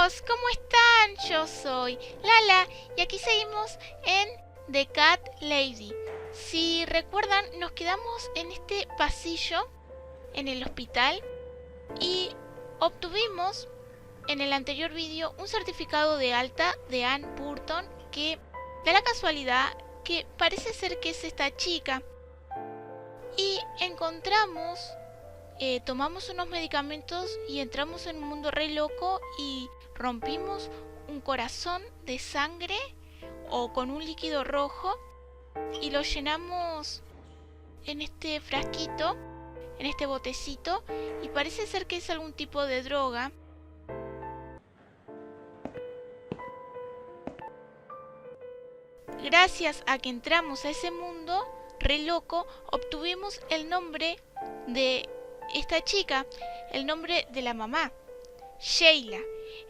amigos, ¿cómo están? Yo soy Lala y aquí seguimos en The Cat Lady. Si recuerdan, nos quedamos en este pasillo en el hospital y obtuvimos en el anterior vídeo un certificado de alta de Ann Burton que da la casualidad que parece ser que es esta chica. Y encontramos, tomamos unos medicamentos y entramos en un mundo re loco y rompimos un corazón de sangre o con un líquido rojo y lo llenamos en este frasquito, en este botecito, y parece ser que es algún tipo de droga. Gracias a que entramos a ese mundo re loco, obtuvimos el nombre de esta chica, el nombre de la mamá, Sheila.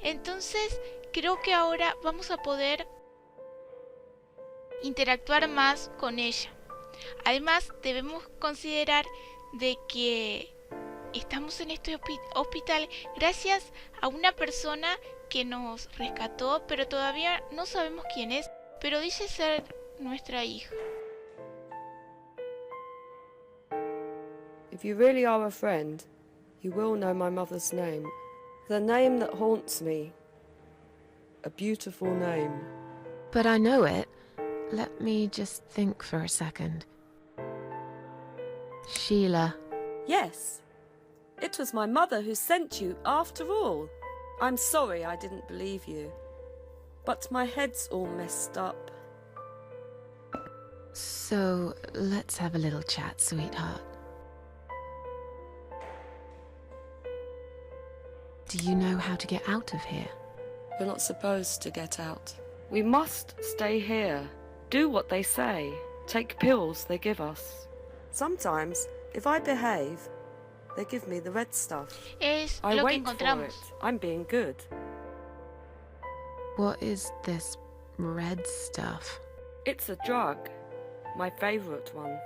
Entonces creo que ahora vamos a poder interactuar más con ella. Además, debemos considerar de que estamos en este hospital gracias a una persona que nos rescató, pero todavía no sabemos quién es, pero dice ser nuestra hija. If you really are a friend, you will know my mother's name. The name that haunts me. A beautiful name. But I know it. Let me just think for a second. Sheila. Yes. It was my mother who sent you after all. I'm sorry I didn't believe you. But my head's all messed up. So, let's have a little chat, sweetheart. Do you know how to get out of here? You're not supposed to get out. We must stay here. Do what they say. Take pills they give us. Sometimes, if I behave, they give me the red stuff. Es I lo que wait for encontramos. it. I'm being good. What is this red stuff? It's a drug. My favourite one.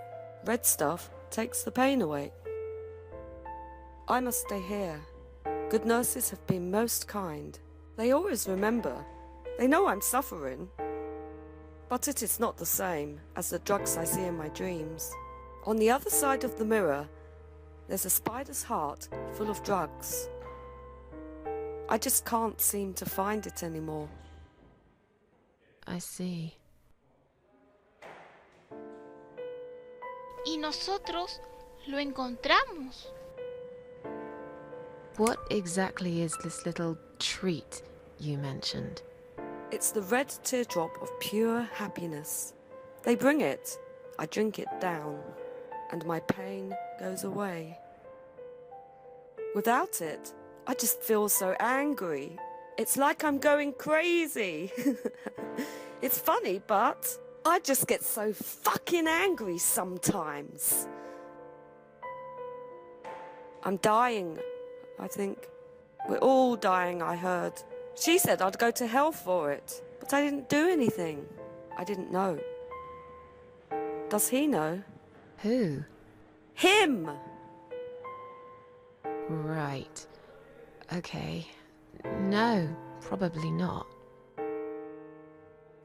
Red stuff takes the pain away. I must stay here. Good nurses have been most kind. They always remember. They know I'm suffering. But it is not the same as the drugs I see in my dreams. On the other side of the mirror, there's a spider's heart full of drugs. I just can't seem to find it anymore. I see. Y nosotros lo encontramos. What exactly is this little treat you mentioned? It's the red teardrop of pure happiness. They bring it, I drink it down, and my pain goes away. Without it, I just feel so angry. It's like I'm going crazy. It's funny, but I just get so fucking angry sometimes. I'm dying, I think. We're all dying, I heard. She said I'd go to hell for it, but I didn't do anything. I didn't know. Does he know? Who? Him! Right. Okay. No, probably not.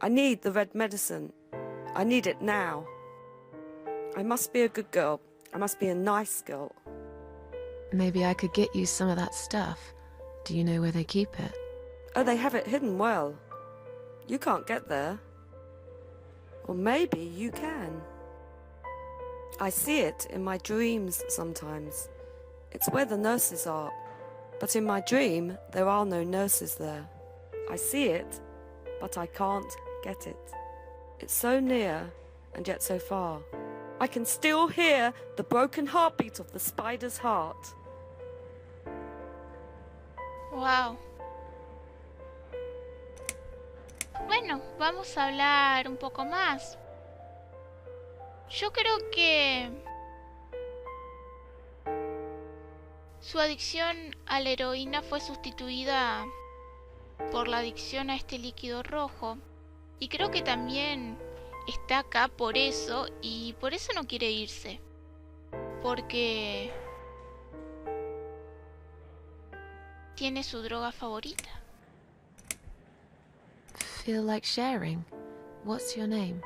I need the red medicine. I need it now. I must be a good girl. I must be a nice girl. Maybe I could get you some of that stuff. Do you know where they keep it? Oh, they have it hidden well. You can't get there. Or maybe you can. I see it in my dreams sometimes. It's where the nurses are. But in my dream, there are no nurses there. I see it, but I can't get it. It's so near, and yet so far. I can still hear the broken heartbeat of the spider's heart. Wow. Bueno, vamos a hablar un poco más. Yo creo que su adicción a la heroína fue sustituida por la adicción a este líquido rojo. Y creo que también está acá por eso, y por eso no quiere irse. Porque tiene su droga favorita. feel like sharing? What's your name?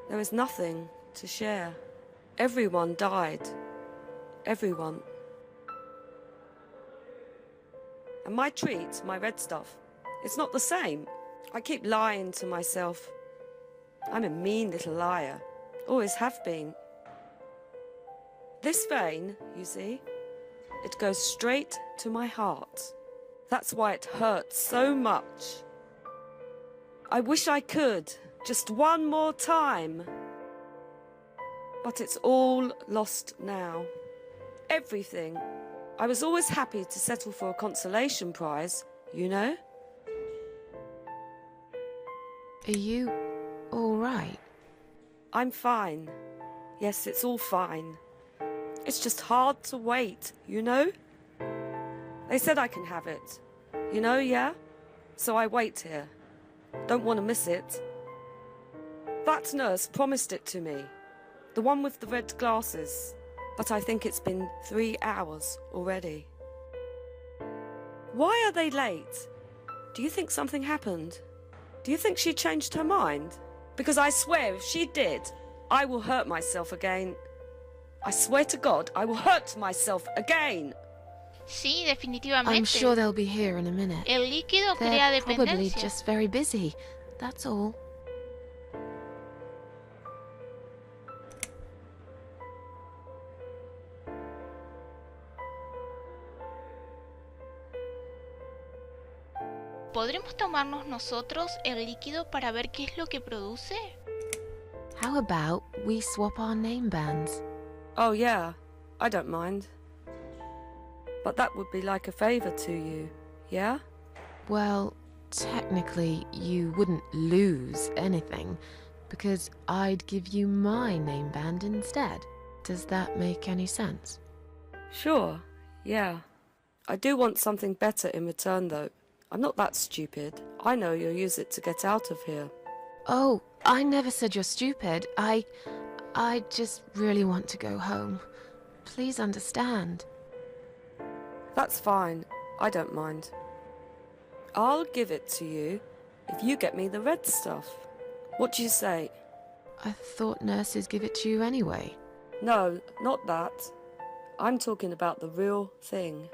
There is nothing to share. Everyone died. Everyone. And my treat, my red stuff, it's not the same. I keep lying to myself. I'm a mean little liar. Always have been. This vein, you see, it goes straight to my heart. That's why it hurts so much. I wish I could, just one more time. But it's all lost now. Everything. I was always happy to settle for a consolation prize, you know? Are you all right? I'm fine. Yes, it's all fine. It's just hard to wait, you know? They said I can have it. You know, yeah? So I wait here. Don't want to miss it. That nurse promised it to me. The one with the red glasses. But I think it's been 3 hours already. Why are they late? Do you think something happened? Do you think she changed her mind? Because I swear if she did, I will hurt myself again. I swear to God, I will hurt myself again. Sí, definitivamente. I'm sure they'll be here in a minute. El líquido crea They're probably dependencia. just very busy. That's all. ¿Podremos tomarnos nosotros el líquido para ver qué es lo que produce? How about we swap our name bands? Oh yeah, I don't mind. But that would be like a favour to you, yeah? Well, technically, you wouldn't lose anything, because I'd give you my name band instead. Does that make any sense? Sure, yeah. I do want something better in return though. I'm not that stupid. I know you'll use it to get out of here. Oh, I never said you're stupid. I just really want to go home. Please understand. That's fine. I don't mind. I'll give it to you if you get me the red stuff. What do you say? I thought nurses give it to you anyway. No, not that. I'm talking about the real thing.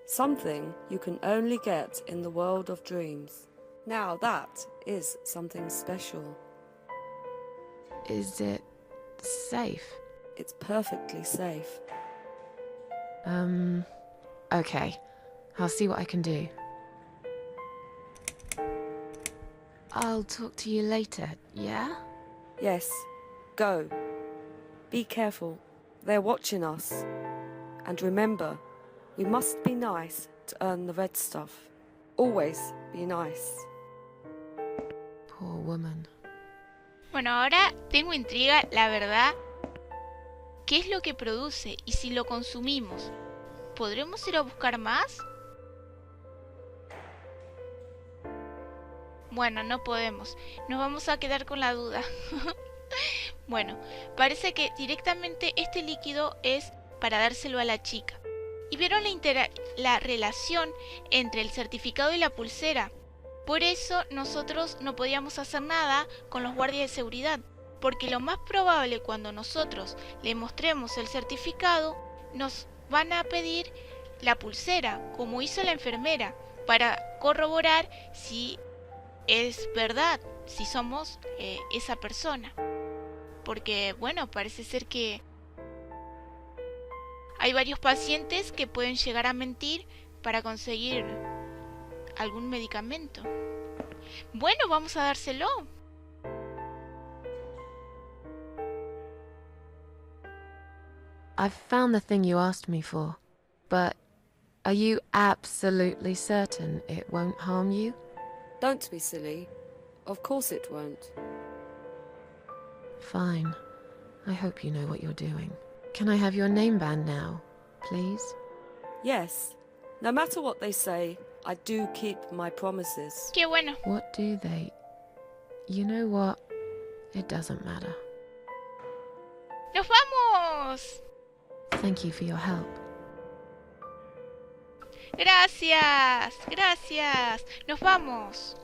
Something you can only get in the world of dreams. Now that is something special. Is it safe? It's perfectly safe. Okay. I'll see what I can do. I'll talk to you later, yeah? Yes, go. Be careful. They're watching us. And remember, we must be nice to earn the red stuff. Always be nice. Poor woman. Bueno, ahora tengo intriga, la verdad. ¿Qué es lo que produce? Y si lo consumimos, ¿podremos ir a buscar más? Bueno, no podemos. Nos vamos a quedar con la duda. Bueno, parece que directamente este líquido es para dárselo a la chica. ¿Y vieron la relación entre el certificado y la pulsera? Por eso nosotros no podíamos hacer nada con los guardias de seguridad, porque lo más probable cuando nosotros le mostremos el certificado, nos van a pedir la pulsera, como hizo la enfermera, para corroborar si es verdad, si somos esa persona. Porque, bueno, parece ser que hay varios pacientes que pueden llegar a mentir para conseguir algún medicamento. Bueno, vamos a dárselo. I've found the thing you asked me for, but are you absolutely certain it won't harm you? Don't be silly. Of course it won't. Fine. I hope you know what you're doing. Can I have your name band now, please? Yes. No matter what they say, I do keep my promises. Qué bueno. What do they... You know what? It doesn't matter. ¡Nos vamos! Thank you for your help. Gracias, gracias. Nos vamos.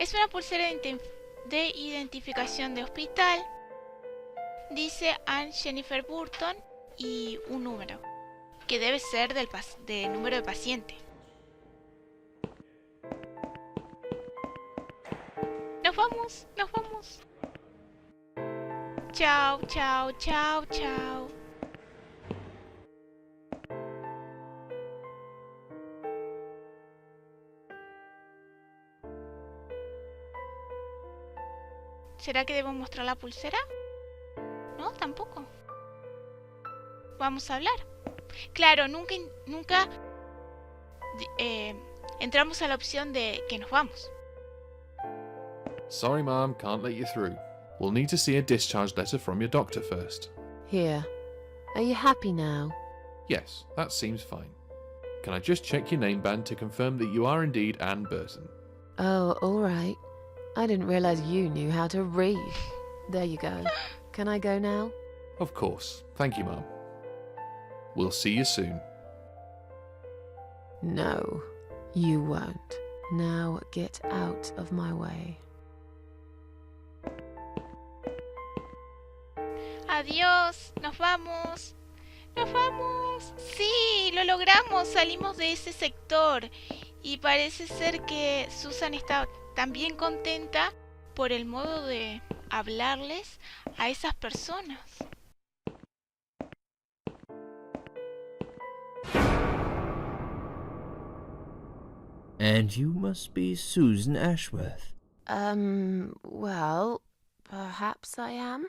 Es una pulsera de identificación de hospital. Dice Anne Jennifer Burton y un número, que debe ser del número de paciente. Nos vamos, nos vamos. Chao, chao, chao, chao. ¿Será que debo mostrar la pulsera? No, tampoco. Vamos a hablar. Claro, nunca entramos a la opción de que nos vamos. Sorry, Mom, can't let you through. We'll need to see a discharge letter from your doctor first. Here. Are you happy now? Yes, that seems fine. Can I just check your name band to confirm that you are indeed Anne Burton? Oh, all right. I didn't realize you knew how to read. There you go. Can I go now? Of course. Thank you, Mom. We'll see you soon. No, you won't. Now get out of my way. Adiós, nos vamos. Nos vamos. Sí, lo logramos. Salimos de ese sector. Y parece ser que Susan está también contenta por el modo de hablarles a esas personas. And you must be Susan Ashworth. Well, perhaps I am.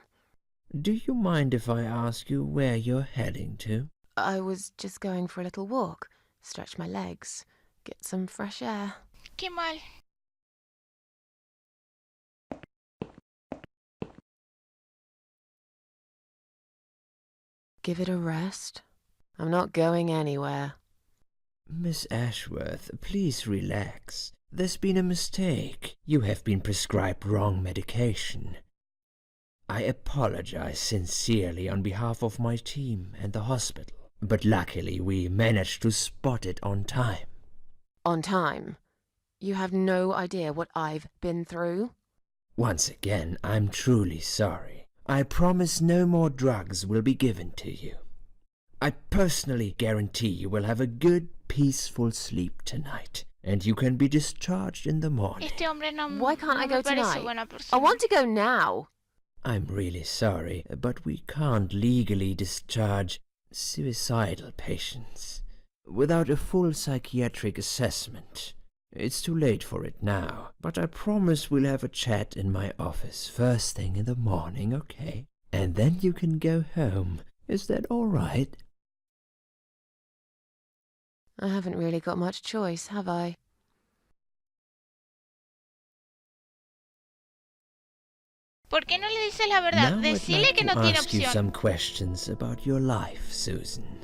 Do you mind if I ask you where you're heading to? I was just going for a little walk, stretch my legs, get some fresh air. Qué mal. Give it a rest. I'm not going anywhere. Miss Ashworth, please relax. There's been a mistake. You have been prescribed wrong medication. I apologize sincerely on behalf of my team and the hospital, but luckily we managed to spot it on time. On time? You have no idea what I've been through? Once again, I'm truly sorry. I promise no more drugs will be given to you. I personally guarantee you will have a good, peaceful sleep tonight, and you can be discharged in the morning. Este hombre no, Why can't no I go me parece tonight? buena I persona. want to go now. I'm really sorry, but we can't legally discharge suicidal patients without a full psychiatric assessment. It's too late for it now, but I promise we'll have a chat in my office first thing in the morning, okay? And then you can go home. Is that all right? I haven't really got much choice, have I? ¿Por qué no le dices la verdad? Now I'd Decile like que to no tiene ask you opción. some questions about your life, Susan.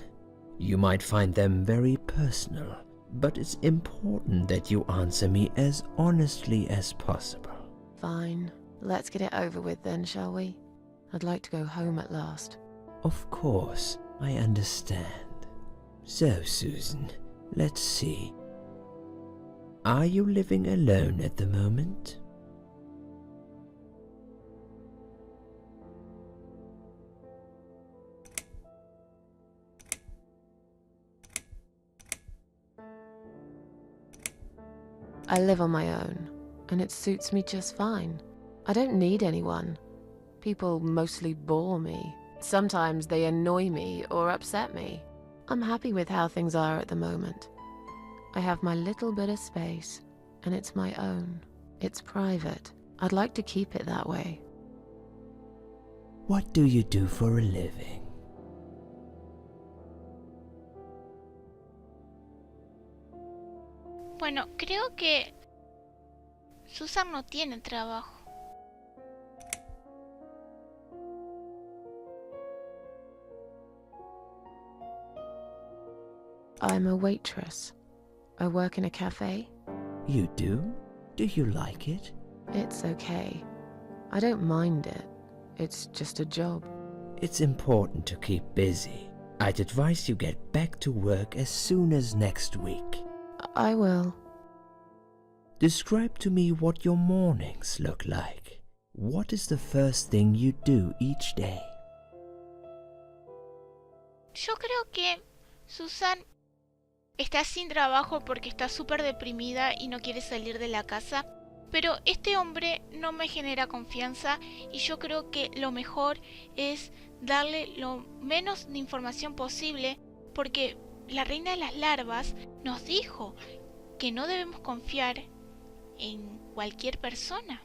You might find them very personal, but it's important that you answer me as honestly as possible. Fine. Let's get it over with then, shall we? I'd like to go home at last. Of course, I understand. So, Susan, let's see. Are you living alone at the moment? I live on my own, and it suits me just fine. I don't need anyone. People mostly bore me. Sometimes they annoy me or upset me. I'm happy with how things are at the moment. I have my little bit of space, and it's my own. It's private. I'd like to keep it that way. What do you do for a living? Bueno, creo que Susan no tiene trabajo. I'm a waitress. I work in a cafe. You do? Do you like it? It's okay. I don't mind it. It's just a job. It's important to keep busy. I'd advise you get back to work as soon as next week. I will. Describe to me what your mornings look like. What is the first thing you do each day? Yo creo que Susan está sin trabajo porque está súper deprimida y no quiere salir de la casa, pero este hombre no me genera confianza y yo creo que lo mejor es darle lo menos de información posible, porque la reina de las larvas nos dijo que no debemos confiar en cualquier persona.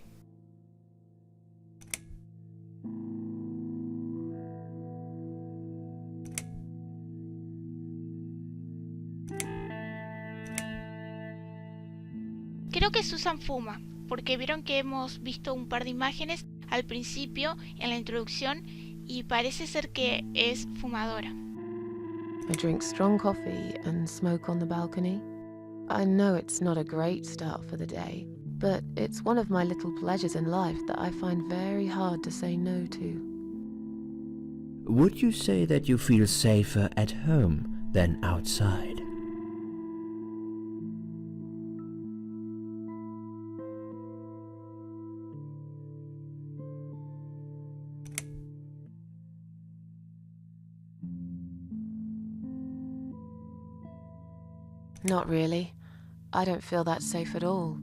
Creo que Susan fuma, porque vieron que hemos visto un par de imágenes al principio en la introducción y parece ser que es fumadora. I drink strong coffee and smoke on the balcony. I know it's not a great start for the day, but it's one of my little pleasures in life that I find very hard to say no to. Would you say that you feel safer at home than outside? Not really. I don't feel that safe at all.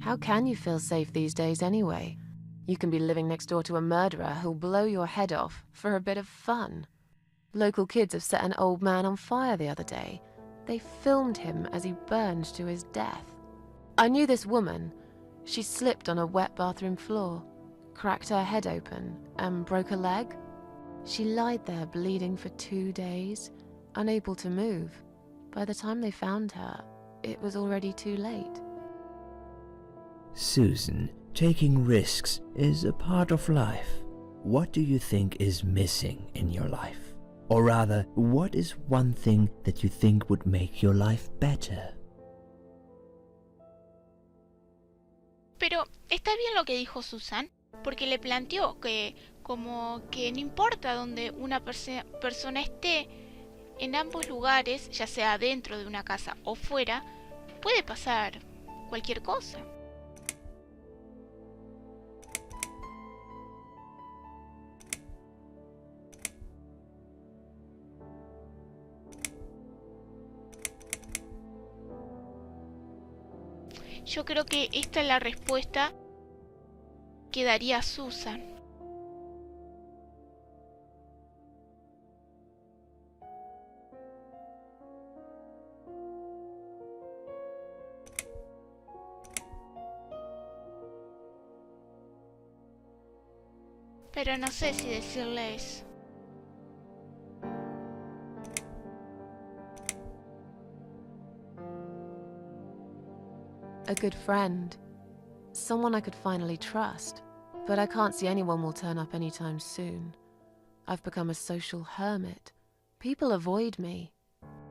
How can you feel safe these days anyway? You can be living next door to a murderer who'll blow your head off for a bit of fun. Local kids have set an old man on fire the other day. They filmed him as he burned to his death. I knew this woman. She slipped on a wet bathroom floor, cracked her head open, and broke a leg. She lied there bleeding for 2 days, unable to move. By the time they found her, it was already too late. Susan, taking risks is a part of life. What do you think is missing in your life? Or rather, what is one thing that you think would make your life better? Pero está bien lo que dijo Susan, porque le planteó que como que no importa donde una persona esté, en ambos lugares, ya sea dentro de una casa o fuera, puede pasar cualquier cosa. Yo creo que esta es la respuesta que daría Susan. Pero no sé si decirle eso. A good friend. Someone I could finally trust. But I can't see anyone will turn up anytime soon. I've become a social hermit. People avoid me.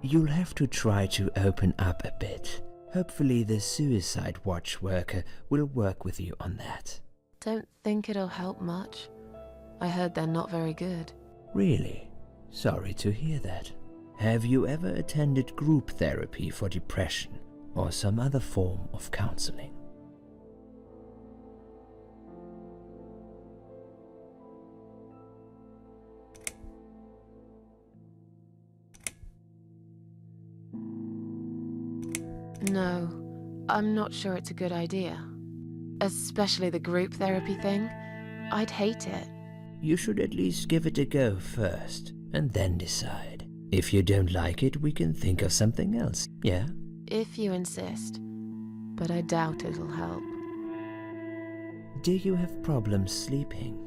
You'll have to try to open up a bit. Hopefully the suicide watch worker will work with you on that. Don't think it'll help much. I heard they're not very good. Really? Sorry to hear that. Have you ever attended group therapy for depression or some other form of counseling? No, I'm not sure it's a good idea. Especially the group therapy thing. I'd hate it. You should at least give it a go first, and then decide. If you don't like it, we can think of something else, yeah? If you insist. But I doubt it'll help. Do you have problems sleeping?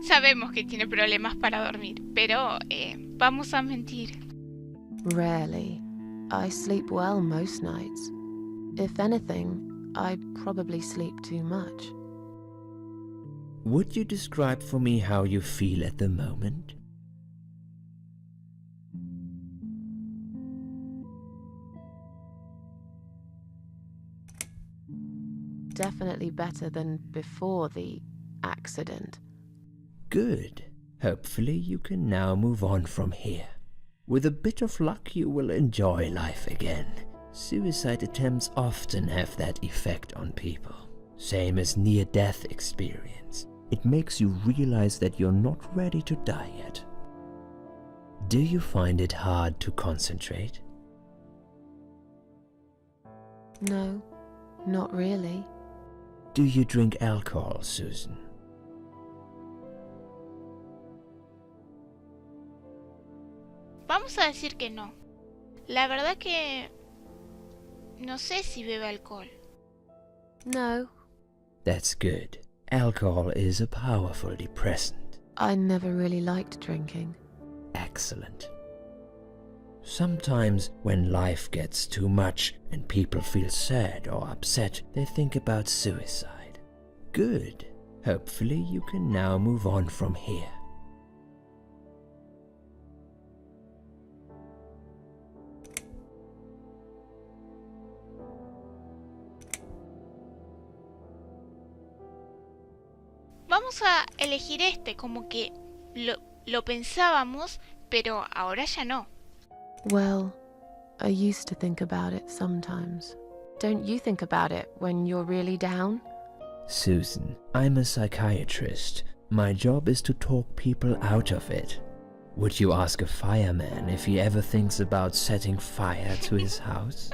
Sabemos que tiene problemas para dormir, pero vamos a mentir. Rarely. I sleep well most nights. If anything, I probably sleep too much. Would you describe for me how you feel at the moment? Definitely better than before the accident. Good. Hopefully you can now move on from here. With a bit of luck, you will enjoy life again. Suicide attempts often have that effect on people. Same as near-death experience. It makes you realize that you're not ready to die yet. Do you find it hard to concentrate? No, not really. Do you drink alcohol, Susan? Vamos a decir que no. La verdad que no sé si bebe alcohol. No, That's good. Alcohol is a powerful depressant. I never really liked drinking. Excellent. Sometimes when life gets too much and people feel sad or upset, they think about suicide. Good. Hopefully you can now move on from here. Vamos a elegir este, como que lo pensábamos, pero ahora ya no. Well, I used to think about it sometimes. Don't you think about it when you're really down? Susan, I'm a psychiatrist. My job is to talk people out of it. Would you ask a fireman if he ever thinks about setting fire to his house?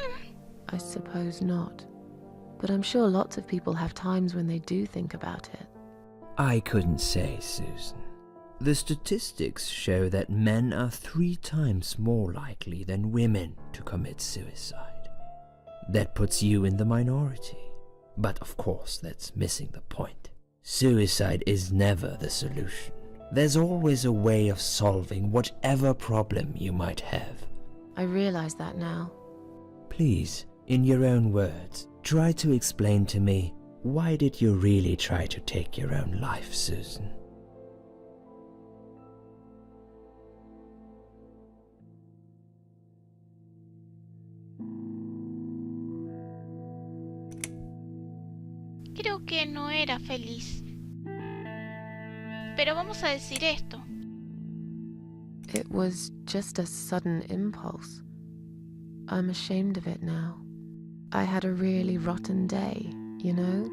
I suppose not. But I'm sure lots of people have times when they do think about it. I couldn't say, Susan. The statistics show that men are 3 times more likely than women to commit suicide. That puts you in the minority. But of course, that's missing the point. Suicide is never the solution. There's always a way of solving whatever problem you might have. I realize that now. Please, in your own words, try to explain to me, why did you really try to take your own life, Susan? Creo que no era feliz. Pero vamos a decir esto. It was just a sudden impulse. I'm ashamed of it now. I had a really rotten day, you know?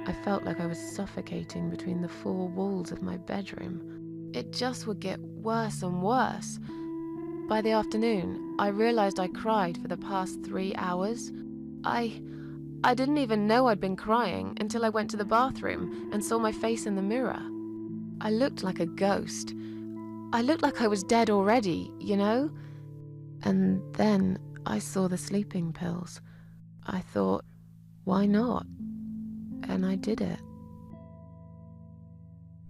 I felt like I was suffocating between the 4 walls of my bedroom. It just would get worse and worse. By the afternoon, I realized I cried for the past 3 hours. I didn't even know I'd been crying until I went to the bathroom and saw my face in the mirror. I looked like a ghost. I looked like I was dead already, you know? And then I saw the sleeping pills. I thought, why not? And I did it.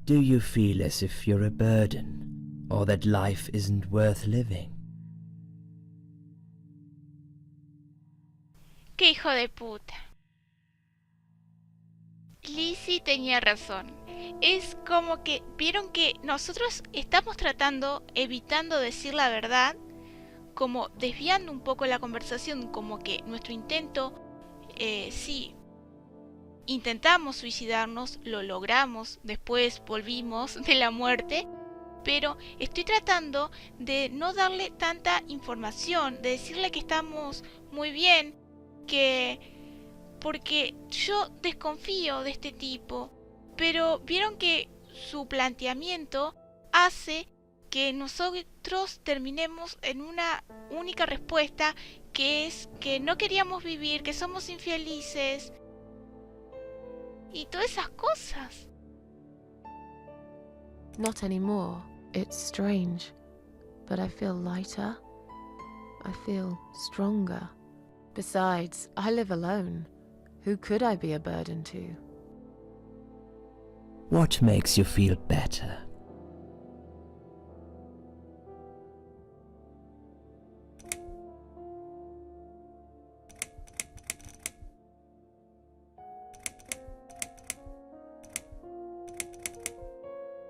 Do you feel as if you're a burden, or that life isn't worth living? ¡Qué hijo de puta! Lizzie tenía razón. Es como que vieron que nosotros estamos evitando decir la verdad, como desviando un poco la conversación, como que nuestro intento, sí, intentamos suicidarnos, lo logramos, después volvimos de la muerte, pero estoy tratando de no darle tanta información, de decirle que estamos muy bien, porque yo desconfío de este tipo, pero vieron que su planteamiento hace que nosotros terminemos en una única respuesta, que es que no queríamos vivir, que somos infelices y todas esas cosas. Not anymore. It's strange. But I feel lighter. I feel stronger. Besides, I live alone. Who could I be a burden to? What makes you feel better?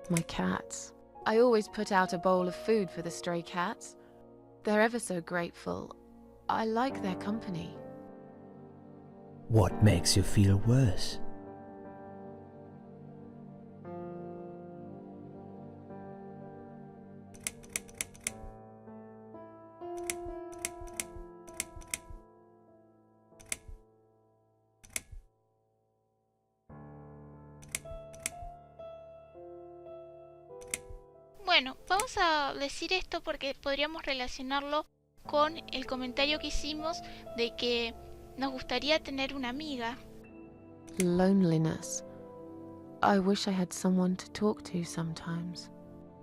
My cats. I always put out a bowl of food for the stray cats. They're ever so grateful. I like their company. What makes you feel worse? Bueno, vamos a decir esto porque podríamos relacionarlo con el comentario que hicimos de que nos gustaría tener una amiga. Loneliness. I wish I had someone to talk to sometimes.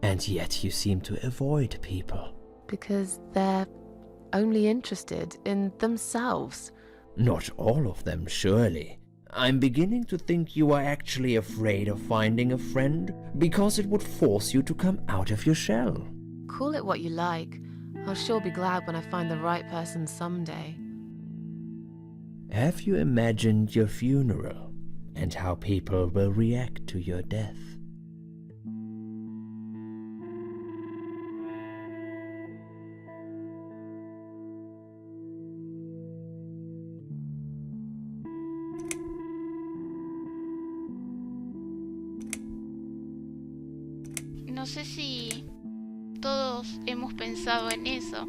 And yet you seem to avoid people. Because they're only interested in themselves. Not all of them, surely. I'm beginning to think you are actually afraid of finding a friend because it would force you to come out of your shell. Call it what you like. I'll sure be glad when I find the right person someday. Have you imagined your funeral and how people will react to your death? No sé si todos hemos pensado en eso.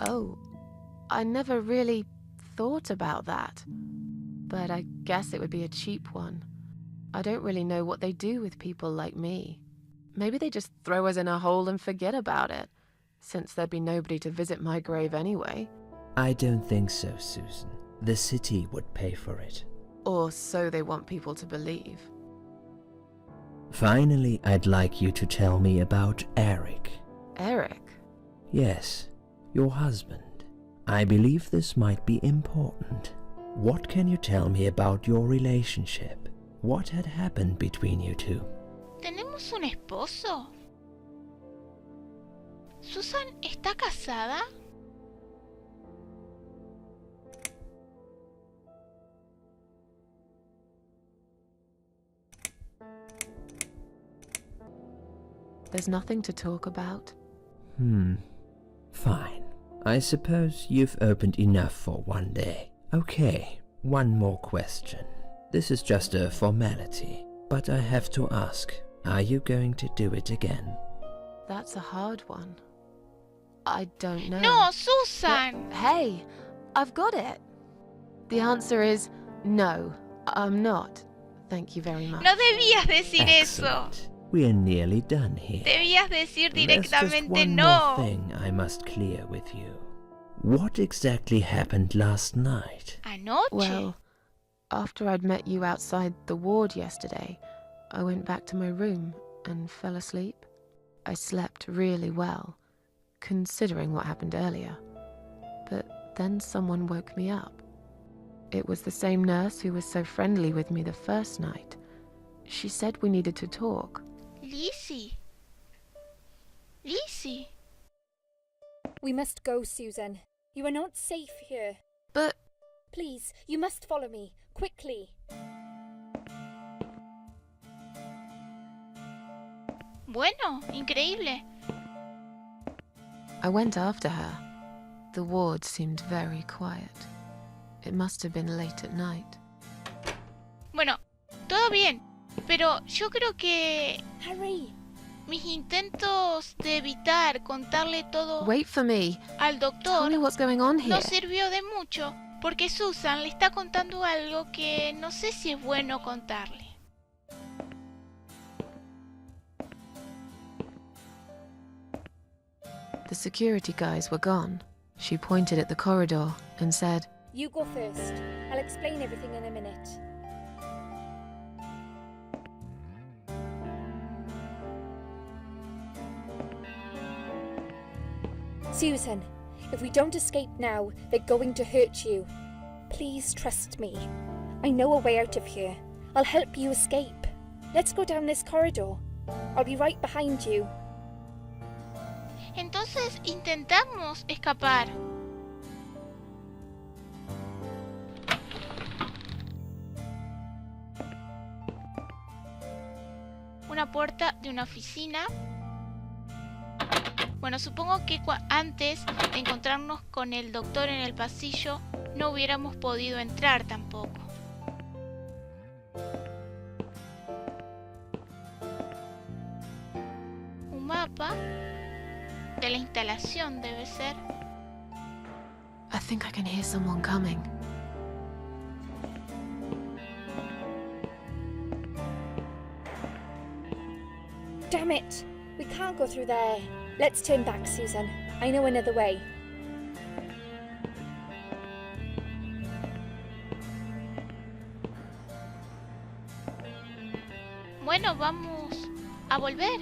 Oh, I never really thought about that. But I guess it would be a cheap one. I don't really know what they do with people like me. Maybe they just throw us in a hole and forget about it, since there'd be nobody to visit my grave anyway. I don't think so, Susan. The city would pay for it. Or so they want people to believe. Finally, I'd like you to tell me about Eric. Eric? Yes, your husband. I believe this might be important. What can you tell me about your relationship? What had happened between you two? ¿Tenemos un esposo? ¿Susan está casada? There's nothing to talk about. Fine. I suppose you've opened enough for one day. Okay, one more question. This is just a formality, but I have to ask, are you going to do it again? That's a hard one. I don't know. No, Susan. But, hey, I've got it. The answer is no, I'm not. Thank you very much. No debías decir eso. Excellent. We're nearly done here. Debías decir There's just directamente one no. more thing I must clear with you. What exactly happened last night? Anoche. Well, after I'd met you outside the ward yesterday, I went back to my room and fell asleep. I slept really well, considering what happened earlier. But then someone woke me up. It was the same nurse who was so friendly with me the first night. She said we needed to talk. Lizzie. Lizzie. We must go, Susan. You are not safe here. But Please, you must follow me, quickly. Bueno, increíble. I went after her. The ward seemed very quiet. It must have been late at night. Bueno, todo bien, pero yo creo que Hurry! mis intentos de evitar contarle todo Wait for me. al Tell doctor me what's going on here. no sirvió de mucho, porque Susan le está contando algo que no sé si es bueno contarle. The security guys were gone. She pointed at the corridor and said, You go first. I'll explain everything in a minute. Susan, if we don't escape now, they're going to hurt you. Please trust me. I know a way out of here. I'll help you escape. Let's go down this corridor. I'll be right behind you. Entonces intentamos escapar. Una puerta de una oficina. Bueno, supongo que antes de encontrarnos con el doctor en el pasillo no hubiéramos podido entrar tampoco. Un mapa de la instalación debe ser. I think I can hear someone coming. Damn it! We can't go through there. Let's turn back, Susan. I know another way. Bueno, vamos a volver.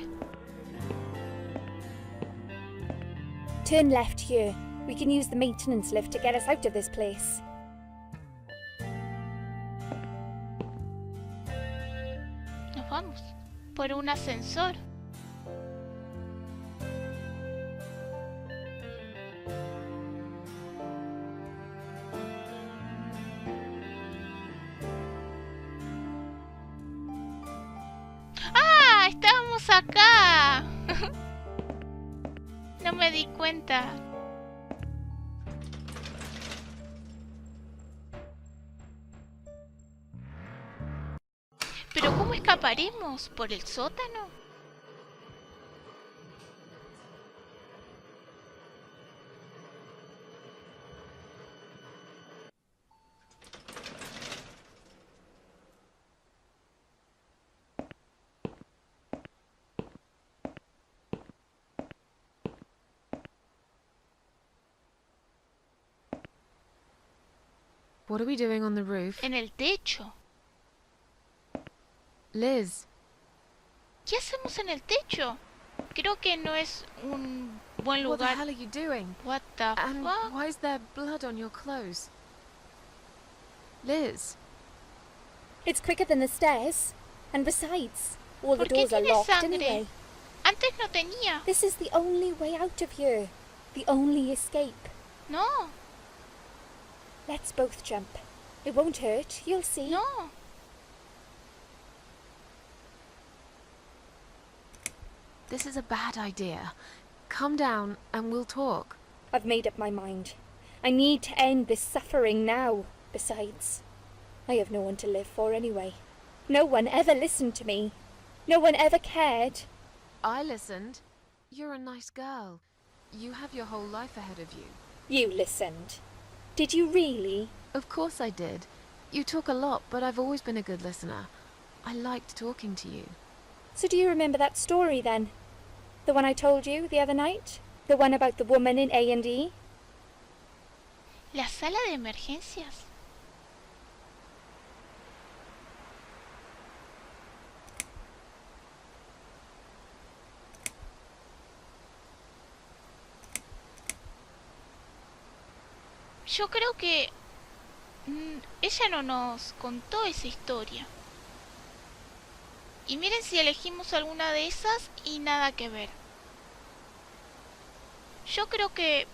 Turn left here. We can use the maintenance lift to get us out of this place. Nos vamos por un ascensor. ¡Ah! ¡Estábamos acá! No me di cuenta. ¿Pero cómo escaparemos? ¿Por el sótano? What are we doing on the roof? En el techo. Liz, ¿Qué hacemos en el techo? Creo que no es un buen what the lugar. hell are you doing? What the And fuck? why is there blood on your clothes? Liz, It's quicker than the stairs. And besides, all the ¿Por qué doors are tiene locked sangre? anyway. Antes no tenía. This is the only way out of here. The only escape. No, Let's both jump. It won't hurt, you'll see. no. this is a bad idea. Come down and we'll talk. I've made up my mind. I need to end this suffering now. Besides, I have no one to live for anyway. No one ever listened to me. No one ever cared. I listened. You're a nice girl. You have your whole life ahead of you. You listened. Did you really? Of course I did. You talk a lot, but I've always been a good listener. I liked talking to you. So do you remember that story then? The one I told you the other night? The one about the woman in A&E? La sala de emergencias. Yo creo que ella no nos contó esa historia. Y miren si elegimos alguna de esas y nada que ver. Yo creo que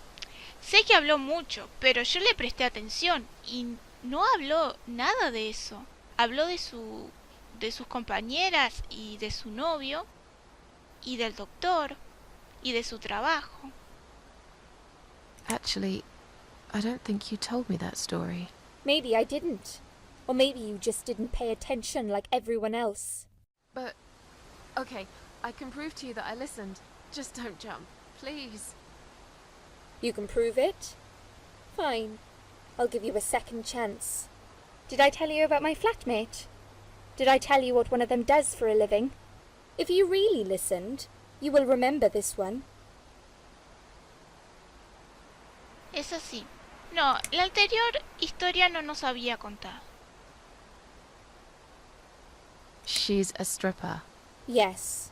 sé que habló mucho, pero yo le presté atención y no habló nada de eso. Habló de sus compañeras y de su novio y del doctor y de su trabajo. Actually, I don't think you told me that story. Maybe I didn't. Or maybe you just didn't pay attention like everyone else. But, okay, I can prove to you that I listened. Just don't jump, please. You can prove it? Fine. I'll give you a second chance. Did I tell you about my flatmate? Did I tell you what one of them does for a living? If you really listened, you will remember this one. Es así. No, la anterior historia no nos había contado. She's a stripper. Yes.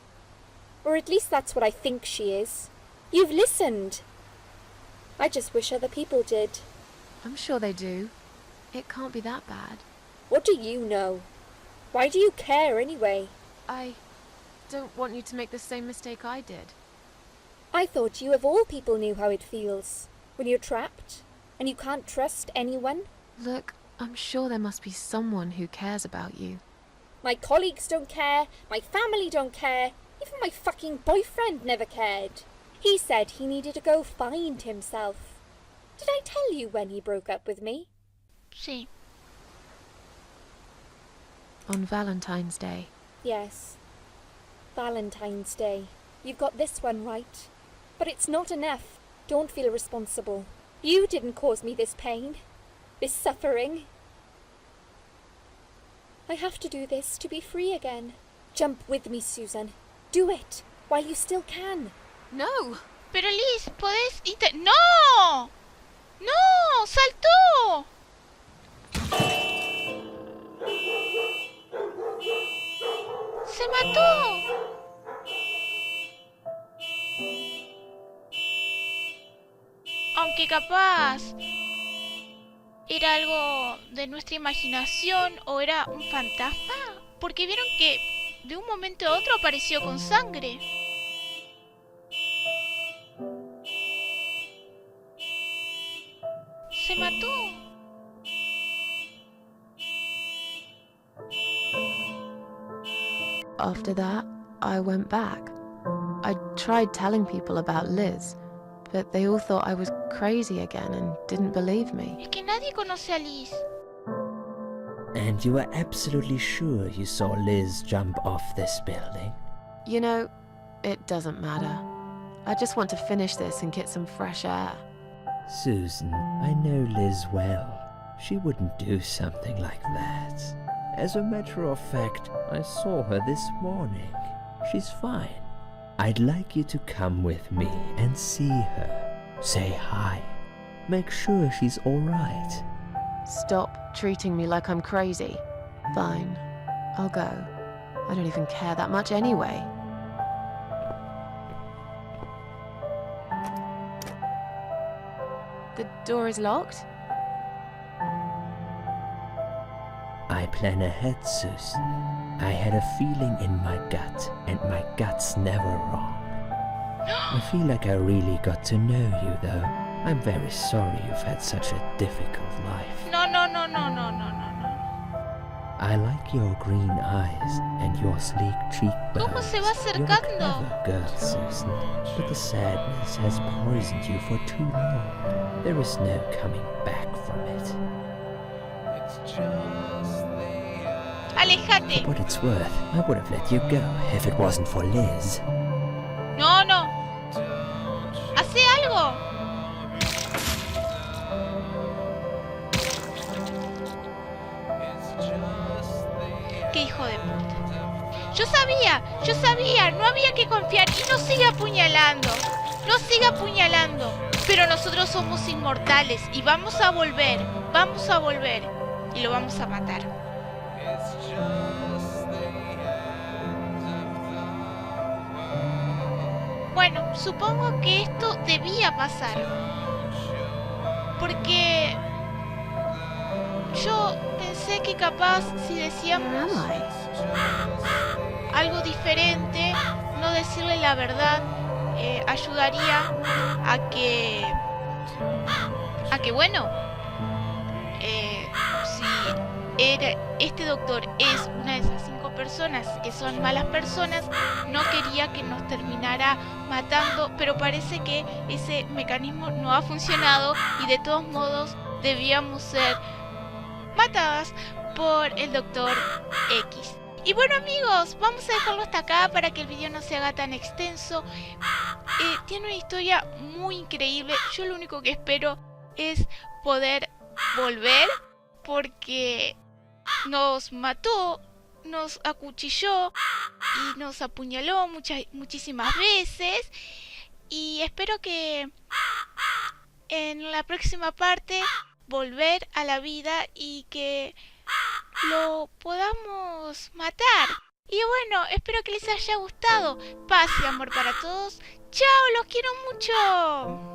Or at least that's what I think she is. You've listened. I just wish other people did. I'm sure they do. It can't be that bad. What do you know? Why do you care anyway? I don't want you to make the same mistake I did. I thought you of all people knew how it feels. When you're trapped, and you can't trust anyone. Look, I'm sure there must be someone who cares about you. My colleagues don't care, my family don't care, even my fucking boyfriend never cared. He said he needed to go find himself. Did I tell you when he broke up with me? Sí. On Valentine's Day. Yes. Valentine's Day. You've got this one right. But it's not enough. Don't feel responsible. You didn't cause me this pain, this suffering. I have to do this to be free again. Jump with me, Susan. Do it while you still can. No! Pero Liz, podés ¡No! ¡No! ¡Saltó! ¡Se mató! Aunque capaz era algo de nuestra imaginación o era un fantasma, porque vieron que de un momento a otro apareció con sangre. Se mató. After that, I went back. I tried telling people about Liz, but they all thought I was crazy again and didn't believe me. Es que nadie conoce a Liz. And you are absolutely sure you saw Liz jump off this building? You know, it doesn't matter. I just want to finish this and get some fresh air. Susan, I know Liz well. She wouldn't do something like that. As a matter of fact, I saw her this morning. She's fine. I'd like you to come with me and see her. Say hi. Make sure she's all right. Stop treating me like I'm crazy. Fine, I'll go. I don't even care that much anyway. The door is locked? I plan ahead, Susan. I had a feeling in my gut, and my gut's never wrong. I feel like I really got to know you, though. I'm very sorry you've had such a difficult life. No. I like your green eyes and your sleek cheekbones. ¿Cómo se va You're a acercando? clever girl, Susan, but the sadness has poisoned you for too long. There is no coming back from it. Alejate. For what it's worth, I would have let you go if it wasn't for Liz. No. Hace algo. Qué hijo de puta. Yo sabía, no había que confiar y no sigue apuñalando. Pero nosotros somos inmortales y vamos a volver y lo vamos a matar. Bueno, supongo que esto debía pasar. Porque yo pensé que capaz si decíamos algo diferente, no decirle la verdad, ayudaría a que bueno, si este doctor es una de esas 5 personas que son malas personas, no quería que nos terminara matando, pero parece que ese mecanismo no ha funcionado y de todos modos debíamos ser matadas por el doctor X. Y bueno amigos, vamos a dejarlo hasta acá para que el video no se haga tan extenso. Tiene una historia muy increíble. Yo lo único que espero es poder volver, porque nos mató, nos acuchilló y nos apuñaló muchísimas veces. Y espero que en la próxima parte volver a la vida y que lo podamos matar. Y bueno, espero que les haya gustado. Paz y amor para todos. Chao, los quiero mucho.